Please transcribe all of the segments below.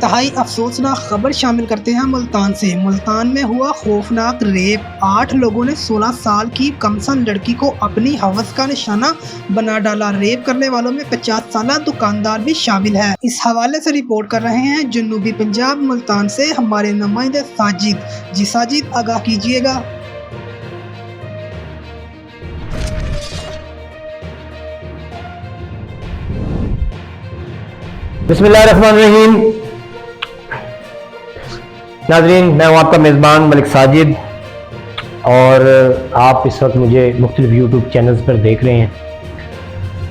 इंतहाई अफसोसनाक खबर शामिल करते हैं मुल्तान से। मुल्तान में हुआ खौफनाक रेप। 8 लोगों ने 16 साल की कमसन लड़की को अपनी हवस का निशाना बना डाला। रेप करने वालों में 50 साल दुकानदार भी शामिल है। इस हवाले से रिपोर्ट कर रहे हैं जनूबी पंजाब मुल्तान से हमारे नुमाइंदे साजिद। जी साजिद, आगाह कीजिएगा। बिस्मिल्लाहिर्रहमानिर्रहीम। नाज़रीन, मैं हूँ आपका मेज़बान मलिक साजिद और आप इस वक्त मुझे मुख्तलिफ यूट्यूब चैनल्स पर देख रहे हैं।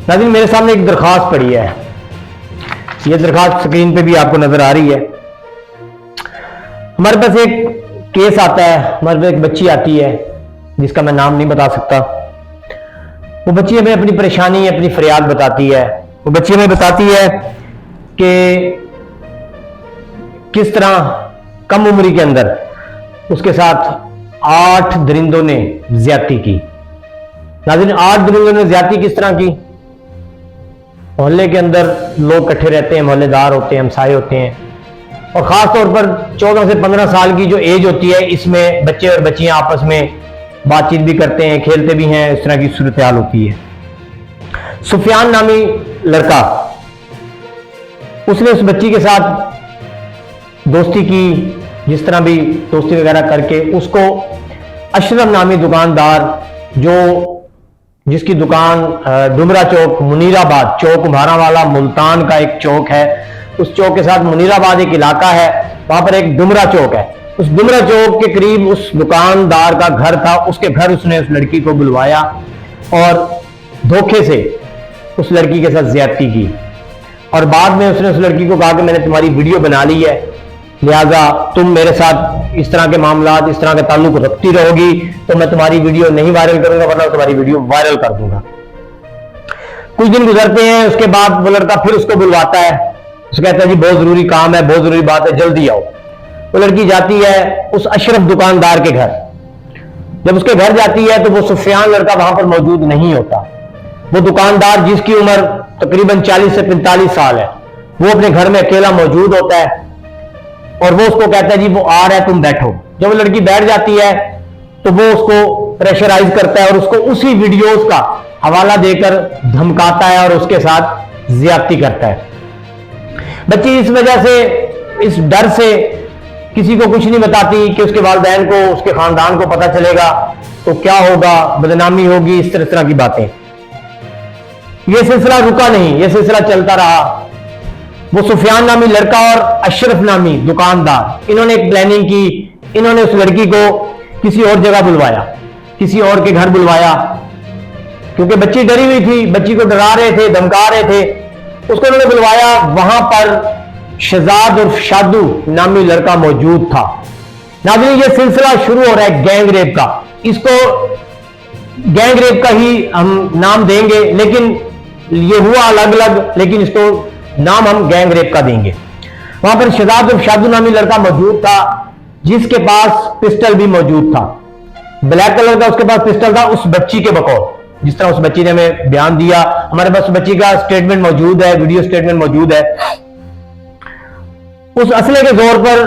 नाज़रीन, मेरे सामने एक दरख्वास्त पड़ी है। ये दरख्वास्त स्क्रीन पे भी आपको नज़र आ रही है। हमारे पास एक केस आता है, हमारे पास एक बच्ची आती है जिसका मैं नाम नहीं बता सकता। वो बच्ची हमें अपनी परेशानी, अपनी फरियाद बताती है। वो बच्ची हमें बताती है कि किस तरह कम उम्र के अंदर उसके साथ 8 दरिंदों ने ज्यादती की। नाज़रीन, 8 दरिंदों ने ज्यादती किस तरह की? मोहल्ले के अंदर लोग इकट्ठे रहते हैं, मोहल्लेदार होते हैं, हमसाए होते हैं, और ख़ास तौर पर 14 से 15 साल की जो एज होती है, इसमें बच्चे और बच्चियां आपस में बातचीत भी करते हैं, खेलते भी हैं। इस तरह की सूरत हाल होती है। सुफियान नामी लड़का, उसने उस बच्ची के साथ दोस्ती की, जिस तरह भी दोस्ती वगैरह करके उसको अशरफ नामी दुकानदार, जिसकी दुकान डुमरा चौक, मुनीराबाद चौक, म्हारावाला मुल्तान का एक चौक है, उस चौक के साथ मुनीराबाद एक इलाका है, वहां पर एक डुमरा चौक है। उस डुमरा चौक के करीब उस दुकानदार का घर था। उसके घर उसने उस लड़की को बुलवाया और धोखे से उस लड़की के साथ ज्यादती की। और बाद में उसने उस लड़की को कहा कि मैंने तुम्हारी वीडियो बना ली है, लिहाजा तुम मेरे साथ इस तरह के मामलात, इस तरह के ताल्लुक रखती रहोगी तो मैं तुम्हारी वीडियो नहीं वायरल करूंगा, वरना तुम्हारी वीडियो वायरल कर दूंगा। कुछ दिन गुजरते हैं, उसके बाद वो लड़का फिर उसको बुलवाता है। उसको कहता है जी बहुत जरूरी काम है, बहुत जरूरी बात है, जल्दी आओ। वो लड़की जाती है उस अशरफ दुकानदार के घर। जब उसके घर जाती है तो वो सुफियान लड़का वहां पर मौजूद नहीं होता। वो दुकानदार, जिसकी उम्र तकरीबन 40 से 45 साल है, वो अपने घर में अकेला मौजूद होता है और वो उसको कहता है जी वो आ रहा है, तुम बैठो। जब वो लड़की बैठ जाती है तो वो उसको प्रेशराइज करता है और उसको उसी वीडियोस का हवाला देकर धमकाता है और उसके साथ ज्यादती करता है। बच्ची इस वजह से, इस डर से किसी को कुछ नहीं बताती कि उसके वालिदैन को, उसके खानदान को पता चलेगा तो क्या होगा, बदनामी होगी, इस तरह की बातें। यह सिलसिला रुका नहीं, यह सिलसिला चलता रहा। वो सुफियान नामी लड़का और अशरफ नामी दुकानदार, इन्होंने एक प्लानिंग की। इन्होंने उस लड़की को किसी और जगह बुलवाया, किसी और के घर बुलवाया, क्योंकि बच्ची डरी हुई थी, बच्ची को डरा रहे थे, धमका रहे थे। उसको उन्होंने बुलवाया। वहां पर शहजाद और शादू नामी लड़का मौजूद था। नाज़रीन, ये सिलसिला शुरू हो रहा है गैंग रेप का। इसको गैंग रेप का ही हम नाम देंगे, लेकिन ये हुआ अलग अलग, लेकिन इसको नाम हम गैंग रेप का देंगे। वहां पर शहजाद और शादू नामी लड़का मौजूद था, जिसके पास पिस्टल भी मौजूद था। ब्लैक कलर का उसके पास पिस्टल था, उस बच्ची के बकौल, जिस तरह उस बच्ची ने हमें बयान दिया। हमारे पास बच्ची का स्टेटमेंट मौजूद है, वीडियो स्टेटमेंट मौजूद है। उस असले के जोर पर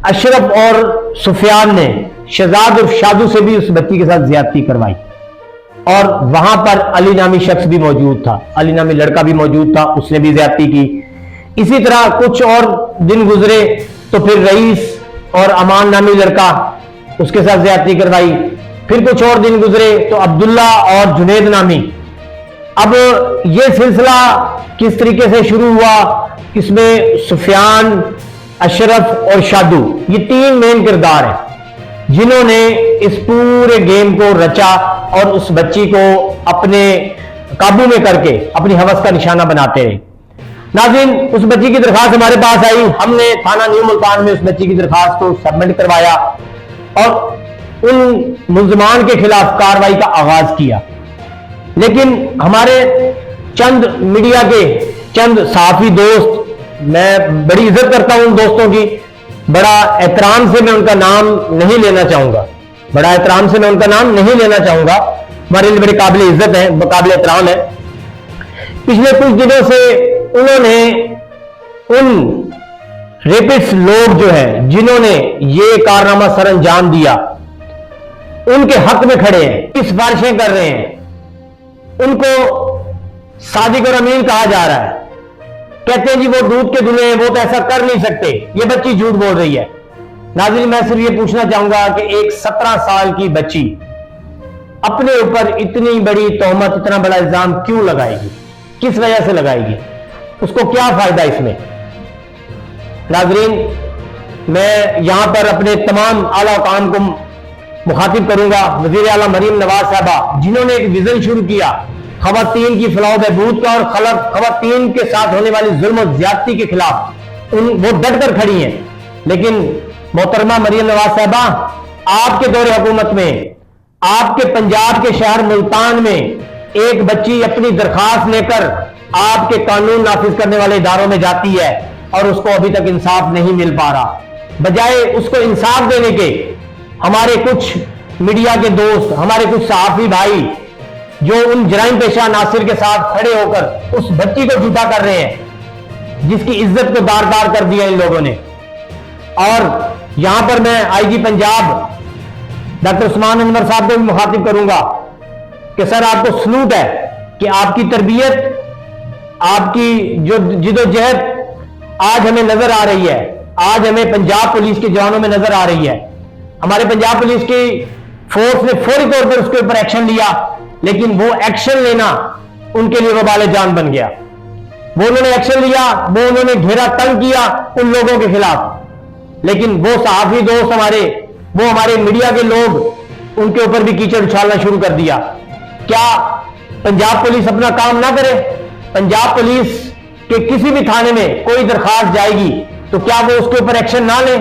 अशरफ और सुफियान ने शहजाद और शादू से भी उस बच्ची के साथ ज्यादती करवाई और वहां पर अली नामी शख्स भी मौजूद था, अली नामी लड़का भी मौजूद था, उसने भी ज्यादती की। इसी तरह कुछ और दिन गुजरे तो फिर रईस और अमान नामी लड़का, उसके साथ ज्यादती करवाई। फिर कुछ और दिन गुजरे तो अब्दुल्ला और जुनेद नामी। अब यह सिलसिला किस तरीके से शुरू हुआ? इसमें सुफियान, अशरफ और शादू, ये 3 मेन किरदार हैं जिन्होंने इस पूरे गेम को रचा और उस बच्ची को अपने काबू में करके अपनी हवस का निशाना बनाते रहे। नाज़रीन, उस बच्ची की दरखास्त हमारे पास आई। हमने थाना न्यू मुल्तान में उस बच्ची की दरखास्त को सबमिट करवाया और उन मुल्ज़मान के खिलाफ कार्रवाई का आगाज किया। लेकिन हमारे चंद मीडिया के चंद सहाफी दोस्त, मैं बड़ी इज्जत करता हूं उन दोस्तों की, बड़ा एहतराम से मैं उनका नाम नहीं लेना चाहूंगा, बड़ा एहतराम से मैं उनका नाम नहीं लेना चाहूंगा, हमारे लिए बड़े काबिल इज्जत है, काबिल एहतराम है। पिछले कुछ दिनों से उन्होंने उन रेपिस्ट लोग जो हैं जिन्होंने ये कारनामा सर अंजाम दिया, उनके हक में खड़े हैं, सिफारिशें कर रहे हैं, उनको सादिक और अमीन कहा जा रहा है। कहते हैं जी वो दूध के दुल्हे हैं, वो तो ऐसा कर नहीं सकते, ये बच्ची झूठ बोल रही है। नाज़रीन, मैं सिर्फ ये पूछना चाहूंगा कि एक 17 साल की बच्ची अपने ऊपर इतनी बड़ी तोहमत, इतना बड़ा इल्जाम क्यों लगाएगी? किस वजह से लगाएगी? उसको क्या फायदा इसमें? नाज़रीन, मैं यहां पर अपने तमाम आला काम को मुखातिब करूंगा। वज़ीर आला मरीम नवाज साहबा, जिन्होंने एक विजन शुरू किया खवातीन की फलाह बहबूद का और खवातीन के साथ होने वाली जुल्म और ज्यादती के खिलाफ, वो डट कर खड़ी हैं। लेकिन मोहतरमा मरीम नवाज साहबा, आपके दौरे हुकूमत में, आपके पंजाब के शहर मुल्तान में एक बच्ची अपनी दरखास्त लेकर आपके कानून नाफिज करने वाले इदारों में जाती है और उसको अभी तक इंसाफ नहीं मिल पा रहा। बजाय उसको इंसाफ देने के हमारे कुछ मीडिया के दोस्त, हमारे कुछ सहाफी भाई जो उन जराइम पेशा नासिर के साथ खड़े होकर उस बच्ची को झूठा कर रहे हैं, जिसकी इज्जत को दार दार कर दिया इन लोगों ने। और यहां पर मैं आईजी पंजाब डॉक्टर उस्मान अनवर साहब को भी मुखातिब करूंगा कि सर, आपको सलूट है कि आपकी तरबियत, आपकी जो जिदोजहद आज हमें नजर आ रही है, आज हमें पंजाब पुलिस के जवानों में नजर आ रही है। हमारे पंजाब पुलिस की फोर्स ने फौरी तौर पर उसके ऊपर एक्शन लिया, लेकिन वो एक्शन लेना उनके लिए वबाल जान बन गया। वो उन्होंने एक्शन लिया, वो उन्होंने घेरा तंग किया उन लोगों के खिलाफ, लेकिन वो सहाफी दोस्त हमारे, वो हमारे मीडिया के लोग, उनके ऊपर भी कीचड़ उछालना शुरू कर दिया। क्या पंजाब पुलिस अपना काम ना करे? पंजाब पुलिस के किसी भी थाने में कोई दरखास्त जाएगी तो क्या वो उसके ऊपर एक्शन ना ले?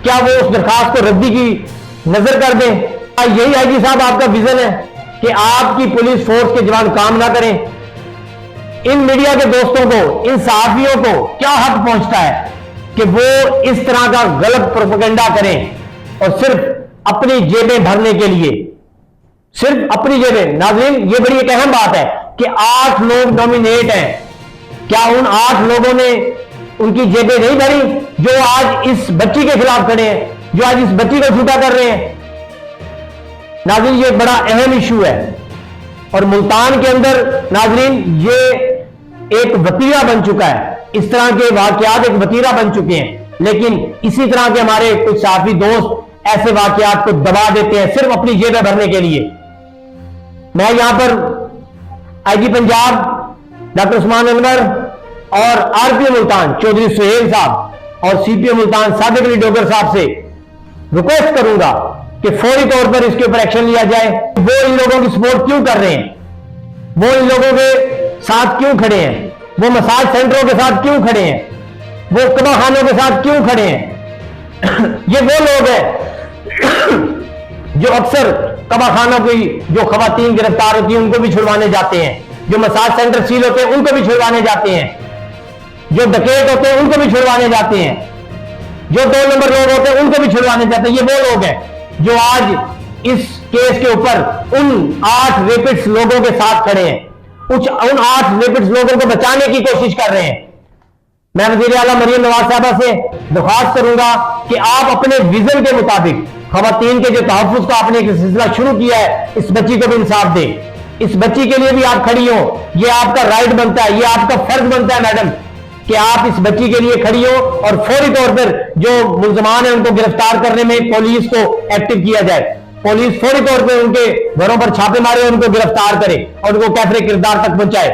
क्या वो उस दरखास्त को रद्दी की नजर कर दें? यही आईजी साहब आपका विजन है कि आपकी पुलिस फोर्स के जवान काम ना करें? इन मीडिया के दोस्तों को, इन सहाफियों को क्या हक पहुंचता है कि वो इस तरह का गलत प्रोपेगेंडा करें और सिर्फ अपनी जेबें भरने के लिए, सिर्फ अपनी जेबें? नाज़रीन, ये बड़ी एक अहम बात है कि 8 लोग नॉमिनेट हैं। क्या उन 8 लोगों ने उनकी जेबें नहीं भरी जो आज इस बच्ची के खिलाफ खड़े हैं, जो आज इस बच्ची को झूठा कर रहे हैं? नाज़रीन, ये बड़ा अहम इशू है और मुल्तान के अंदर नाज़रीन ये एक वतीरा बन चुका है। इस तरह के वाकयात एक वतीरा बन चुके हैं, लेकिन इसी तरह के हमारे कुछ साथी दोस्त ऐसे वाकयात को दबा देते हैं सिर्फ अपनी जेबें भरने के लिए। मैं यहां पर आईजी पंजाब डॉक्टर उस्मान अनवर और आरपीओ मुल्तान चौधरी सुहेल साहब और सीपीओ मुल्तान सादिक अली डोगर साहब से रिक्वेस्ट करूंगा कि फौरी तौर पर इसके ऊपर एक्शन लिया जाए। वो इन लोगों की सपोर्ट क्यों कर रहे हैं? वो इन लोगों के साथ क्यों खड़े हैं? वो मसाज सेंटरों के साथ क्यों खड़े हैं? वो कबाखानों के साथ क्यों खड़े हैं? ये वो लोग हैं जो अक्सर कबाखानों की जो खवातीन गिरफ्तार होती हैं उनको भी छुड़वाने जाते हैं, जो मसाज सेंटर सील होते हैं उनको भी छुड़वाने जाते हैं, जो डकैत होते हैं उनको भी छुड़वाने जाते हैं, जो 2 नंबर लोग होते हैं उनको भी छुड़वाने जाते हैं। ये वो लोग हैं जो आज इस केस के ऊपर उन 8 रेपिड्स लोगों के साथ खड़े हैं, उन 8 रेपिड्स लोगों को बचाने की कोशिश कर रहे हैं। मैं वज़ीर आला मरीम नवाज साहबा से दरख्वास्त करूंगा कि आप अपने विजन के मुताबिक खवातीन के जो तहफ़्फ़ुज़ का आपने एक सिलसिला शुरू किया है, इस बच्ची को भी इंसाफ दें। इस बच्ची के लिए भी आप खड़ी हो, ये आपका राइट बनता है, ये आपका फर्ज बनता है मैडम कि आप इस बच्ची के लिए खड़ी हो और फौरी तौर पर जो मुल्ज़मान है उनको गिरफ्तार करने में पुलिस को एक्टिव किया जाए। पुलिस फौरी तौर पर उनके घरों पर छापे मारे और उनको गिरफ्तार करे और उनको कैफरे किरदार तक पहुंचाए।